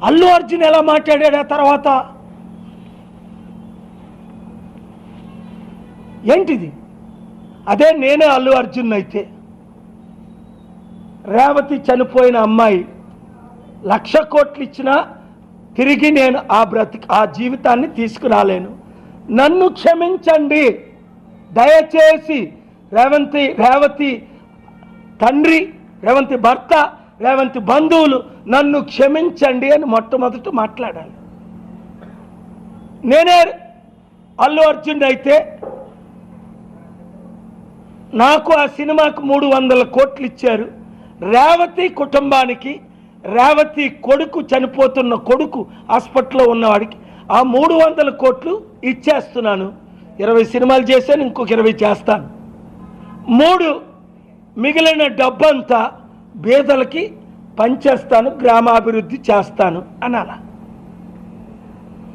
అల్లు అర్జున్ ఎలా మాట్లాడాడు ఆ తర్వాత? ఏంటిది? అదే నేనే అల్లు అర్జున్ అయితే, రేవతి చనిపోయిన అమ్మాయి 1,00,000 కోట్లు ఇచ్చినా తిరిగి నేను ఆ జీవితాన్ని తీసుకురాలేను, నన్ను క్షమించండి దయచేసి, రేవతి తండ్రి, రేవంతి భర్త, రేవంతి బంధువులు నన్ను క్షమించండి అని మొట్టమొదట మాట్లాడాలి. నేనే అల్లు అర్జున్ అయితే నాకు ఆ సినిమాకు 300 కోట్లు ఇచ్చారు, రేవతి కుటుంబానికి, రేవతి కొడుకు చనిపోతున్న కొడుకు హాస్పిటల్లో ఉన్నవాడికి ఆ 300 కోట్లు ఇచ్చేస్తున్నాను. 20 సినిమాలు చేశాను, ఇంకొక 20 చేస్తాను. 3 మిగిలిన డబ్బంతా పేదలకి పంచేస్తాను, గ్రామాభివృద్ధి చేస్తాను అనాల.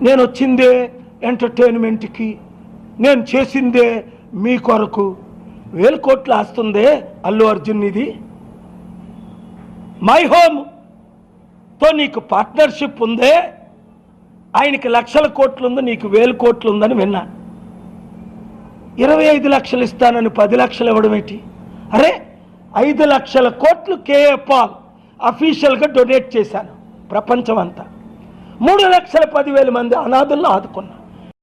నేను వచ్చిందే ఎంటర్టైన్మెంట్కి, నేను చేసిందే మీ కొరకు. 1000 కోట్లు ఆస్తుందే అల్లు అర్జున్, ఇది మై హోమ్తో నీకు పార్ట్నర్షిప్ ఉందే, ఆయనకి 1,00,000 కోట్లు ఉంది, నీకు 1000 కోట్లు ఉందని విన్నా. 25 లక్షలు ఇస్తానని 10 లక్షలు ఇవ్వడం ఏంటి? అరే 5 లక్షల కోట్లు కేఏ పాల్ అఫీషియల్గా డొనేట్ చేశాను ప్రపంచం అంతా. 3,10,000 మంది అనాథులను ఆదుకున్నా.